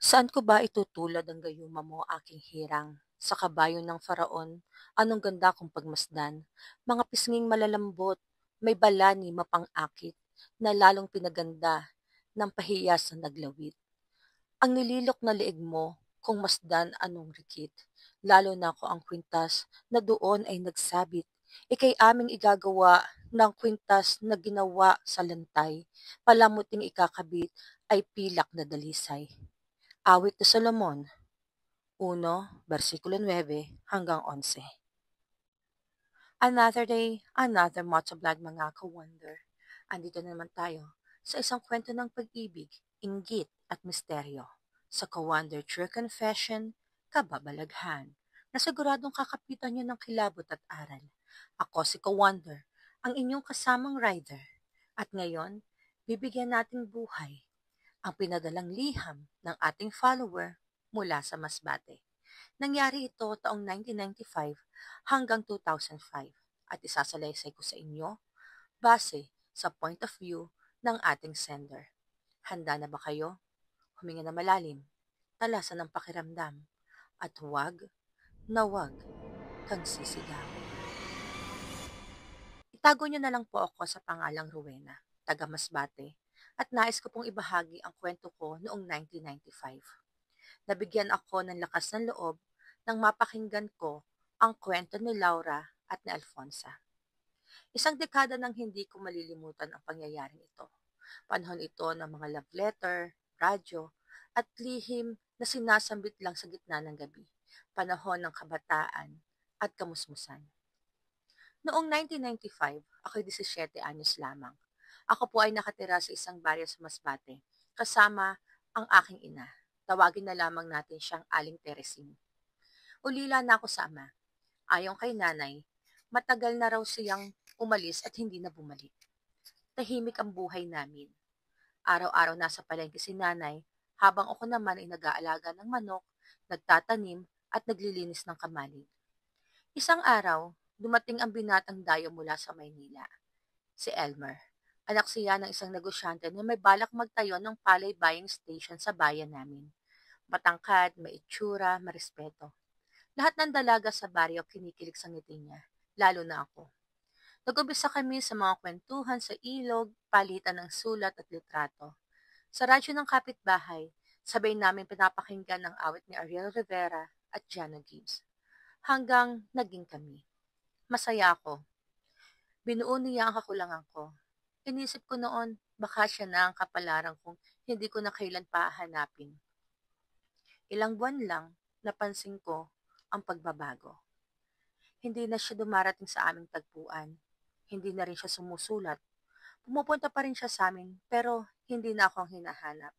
Saan ko ba itutulad ang gayuma mo, aking hirang? Sa kabayo ng faraon, anong ganda kong pagmasdan? Mga pisnging malalambot, may balani mapang-akit, na lalong pinaganda ng pahiyas na naglawit. Ang nililok na leeg mo, kung masdan anong rikit, lalo na ko ang kwintas na doon ay nagsabit. Ika'y aming igagawa ng kwintas na ginawa sa lantay, palamuting ikakabit ay pilak na dalisay. Awit ni Solomon 1:9 hanggang 11. Another day, another motovlog mga ka-wonder. Andito na naman tayo sa isang kwento ng pag-ibig, inggit at misteryo. Sa ka-wonder true confession, kababalaghan, na siguradong kakapitan niyo ng kilabot at aral. Ako si ka-wonder, ang inyong kasamang rider. At ngayon, bibigyan nating buhay ang pinadalang liham ng ating follower mula sa Masbate. Nangyari ito taong 1995 hanggang 2005 at isasalaysay ko sa inyo base sa point of view ng ating sender. Handa na ba kayo? Huminga na malalim, talasan ng pakiramdam, at huwag na huwag kang sisigaw. Itago niyo na lang po ako sa pangalang Rowena, taga Masbate, at nais ko pong ibahagi ang kwento ko noong 1995. Nabigyan ako ng lakas ng loob nang mapakinggan ko ang kwento ni Laura at ni Alfonsa. Isang dekada nang hindi ko malilimutan ang pangyayaring ito. Panahon ito ng mga love letter, radyo, at lihim na sinasambit lang sa gitna ng gabi. Panahon ng kabataan at kamusmusan. Noong 1995, ako'y 17 anyos lamang. Ako po ay nakatira sa isang baryo sa Masbate, kasama ang aking ina. Tawagin na lamang natin siyang Aling Teresing. Ulila na ako sa ama. Ayon kay nanay, matagal na raw siyang umalis at hindi na bumalik. Tahimik ang buhay namin. Araw-araw nasa palengke si nanay, habang ako naman ay nag-aalaga ng manok, nagtatanim at naglilinis ng kamalig. Isang araw, dumating ang binatang dayo mula sa Maynila, si Elmer. Anak siya ng isang negosyante na may balak magtayo ng palay buying station sa bayan namin. Matangkad, may itsura, marespeto. Lahat ng dalaga sa baryo kinikilig sa ngiti niya, lalo na ako. Nag-umpisa kami sa mga kwentuhan sa ilog, palitan ng sulat at litrato. Sa radyo ng kapitbahay, sabay namin pinapakinggan ang awit ni Ariel Rivera at Jano Gibbs. Hanggang naging kami. Masaya ako. Binuo niya ang kakulangan ko. Inisip ko noon, baka siya na ang kapalaran kung hindi ko na kailan pahanapin. Ilang buwan lang, napansin ko ang pagbabago. Hindi na siya dumarating sa aming tagpuan. Hindi na rin siya sumusulat. Pumupunta pa rin siya sa amin, pero hindi na ako ang hinahanap.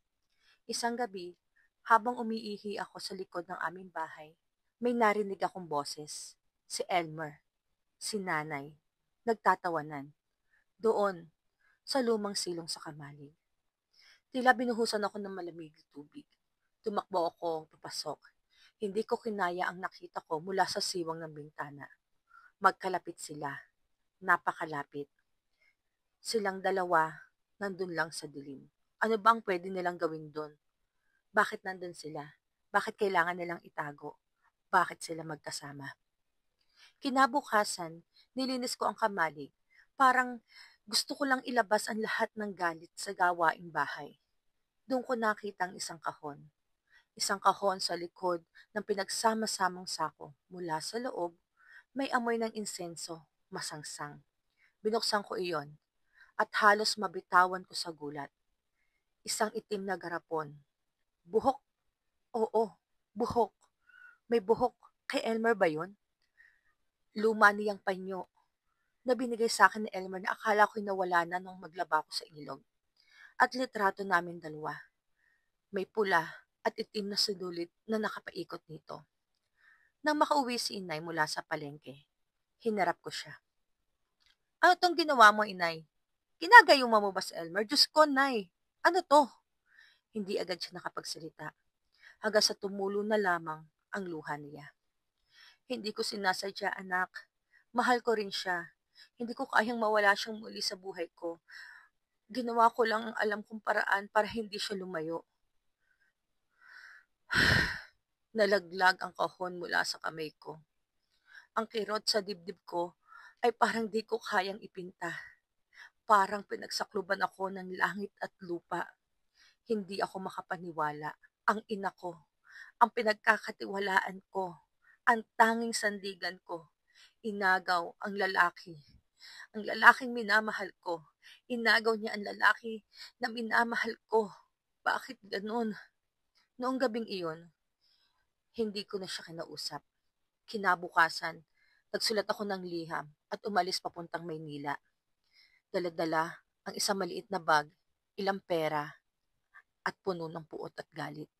Isang gabi, habang umiihi ako sa likod ng aming bahay, may narinig akong boses. Si Elmer, si nanay, nagtatawanan. Doon, sa lumang silong sa kamalig. Tila binuhusan ako ng malamig na tubig. Tumakbo ako, papasok. Hindi ko kinaya ang nakita ko mula sa siwang ng bintana. Magkalapit sila. Napakalapit. Silang dalawa, nandun lang sa dilim. Ano ba ang pwede nilang gawin doon? Bakit nandun sila? Bakit kailangan nilang itago? Bakit sila magkasama? Kinabukasan, nilinis ko ang kamalig. Parang gusto ko lang ilabas ang lahat ng galit sa gawaing bahay. Doon ko nakita ang isang kahon. Isang kahon sa likod ng pinagsama-samang sako. Mula sa loob, may amoy ng insenso, masangsang. Binuksan ko iyon at halos mabitawan ko sa gulat. Isang itim na garapon. Buhok? Oo, buhok. May buhok. Kay Elmer ba yun? Luma niyang panyo na binigay sa akin ni Elmer na akala ko'y nawala na nung maglaba ko sa ilog. At litrato namin dalawa. May pula at itim na sudulit na nakapaikot nito. Nang makauwi si inay mula sa palengke, hinarap ko siya. Ano tong ginawa mo, inay? Ginagayuma mo ba si Elmer? Diyos ko, nay. Ano to? Hindi agad siya nakapagsalita. Hanggang sa tumulo na lamang ang luha niya. Hindi ko sinasadya, anak. Mahal ko rin siya. Hindi ko kayang mawala siyang muli sa buhay ko. Ginawa ko lang ang alam kong paraan para hindi siya lumayo. Nalaglag ang kahon mula sa kamay ko. Ang kirot sa dibdib ko ay parang di ko kayang ipinta. Parang pinagsakluban ako ng langit at lupa. Hindi ako makapaniwala. Ang ina ko, ang pinagkakatiwalaan ko, ang tanging sandigan ko. Inagaw ang lalaki. Ang lalaking minamahal ko. Inagaw niya ang lalaki na minamahal ko. Bakit ganun? Noong gabing iyon, hindi ko na siya kinausap. Kinabukasan, nagsulat ako ng liham at umalis papuntang Maynila. Dala-dala ang isang maliit na bag, ilang pera, at puno ng puot at galit.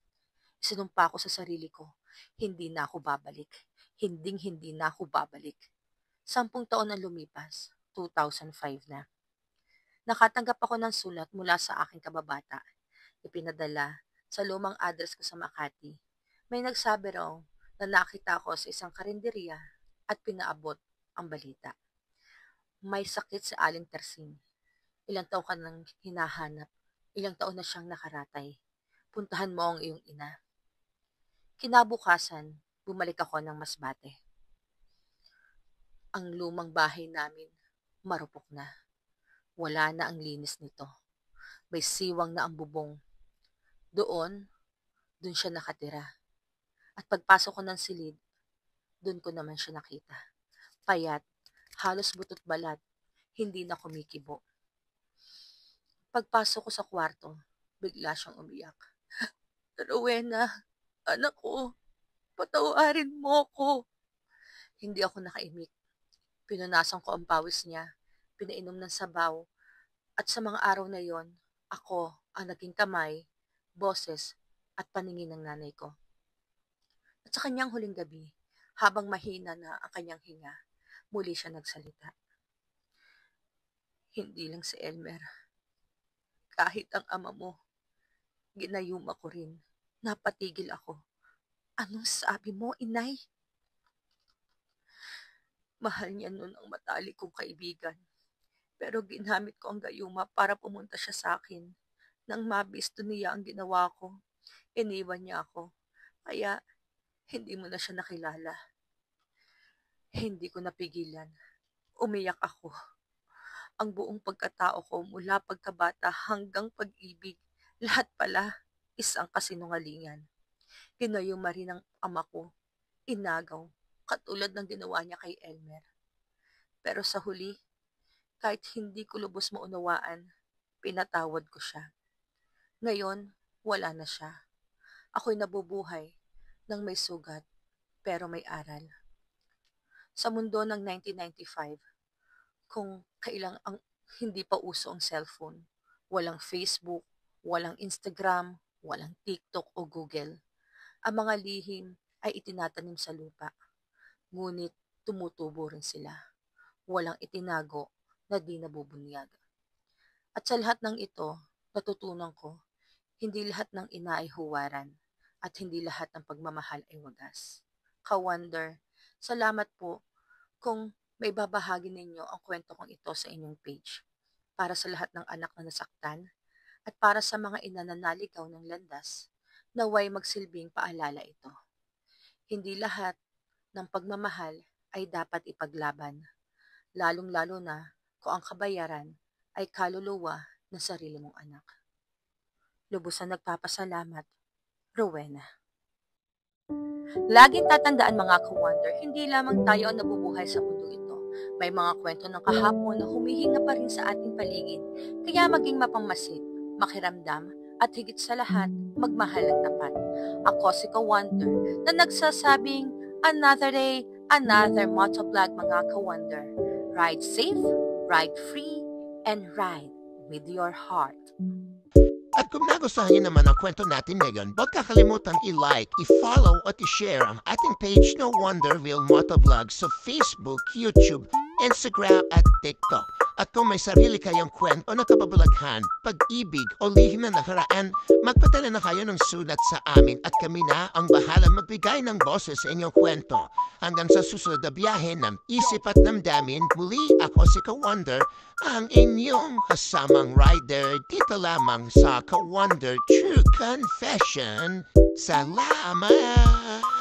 Sinumpa ko sa sarili ko, hindi na ako babalik. Hinding-hindi na ako babalik. 10 taon ang lumipas, 2005 na. Nakatanggap ako ng sulat mula sa aking kababata. Ipinadala sa lumang address ko sa Makati. May nagsabi raw na nakita ko sa isang karinderya at pinaabot ang balita. May sakit si Aling Tersing. Ilang taon ka nang hinahanap. Ilang taon na siyang nakaratay. Puntahan mo ang iyong ina. Kinabukasan, bumalik ako ng Masbate. Ang lumang bahay namin, marupok na. Wala na ang linis nito. May siwang na ang bubong. Doon siya nakatira. At pagpasok ko ng silid, doon ko naman siya nakita. Payat, halos butot balat, hindi na kumikibo. Pagpasok ko sa kwarto, bigla siyang umiyak. Rowena, anak ko, patawarin mo ko. Hindi ako nakaimik. Pinunasan ko ang pawis niya, pinainom ng sabaw, at sa mga araw na yon, ako ang naging kamay, boses, at paningin ng nanay ko. At sa kanyang huling gabi, habang mahina na ang kanyang hinga, muli siya nagsalita. Hindi lang si Elmer. Kahit ang ama mo, ginayuma ko rin. Napatigil ako. Anong sabi mo, inay? Mahal niya nun ang matalik kong kaibigan. Pero ginamit ko ang gayuma para pumunta siya sa akin. Nang mabisto niya ang ginawa ko, iniwan niya ako. Kaya, hindi mo na siya nakilala. Hindi ko napigilan. Umiyak ako. Ang buong pagkatao ko mula pagkabata hanggang pag-ibig, lahat pala isang kasinungalingan. Ginayuma rin ang ama ko. Inagaw, katulad ng ginawa niya kay Elmer. Pero sa huli, kahit hindi ko lubos maunawaan, pinatawad ko siya. Ngayon, wala na siya. Ako'y nabubuhay ng may sugat, pero may aral. Sa mundo ng 1995, kung kailang hindi pa uso ang cellphone, walang Facebook, walang Instagram, walang TikTok o Google, ang mga lihim ay itinatanim sa lupa. Ngunit tumutubo rin sila. Walang itinago na di nabubunyag. At sa lahat ng ito, natutunan ko, hindi lahat ng ina ay huwaran at hindi lahat ng pagmamahal ay wagas. Ka-Wonder, salamat po kung may babahagi ninyo ang kwento kong ito sa inyong page. Para sa lahat ng anak na nasaktan at para sa mga ina na naligaw ng landas, naway magsilbing paalala ito. Hindi lahat ng pagmamahal ay dapat ipaglaban, lalong-lalo na kung ang kabayaran ay kaluluwa ng sarili mong anak. Lubusan nagpapasalamat, Rowena. Laging tatandaan mga ka-Wonder, hindi lamang tayo ang nabubuhay sa mundo ito. May mga kwento ng kahapon na humihinga pa rin sa ating paligid, kaya maging mapangmasid, makiramdam, at higit sa lahat, magmahal ng tapat. Ako si ka-Wonder na nagsasabing, another day, another motovlog mga ka-Wonder. Ride safe, ride free, and ride with your heart. At kung nagustuhan niyo naman ang kwento natin ngayon, huwag kakalimutan i-like, i-follow at i-share ang ating page na Wonderville Motovlog sa Facebook, YouTube, Instagram at TikTok. At kung may sarili kayong kwento na kababalaghan, pag-ibig o lihim na nakaraan, magpadala na kayo ng sulat sa amin at kami na ang bahalang magbigay ng boses sa inyong kwento. Hanggang sa susunod na biyahe ng isip at damdamin, muli ako si ka-Wonder, ang inyong kasamang rider dito lamang sa ka-Wonder True Confession. Salamat!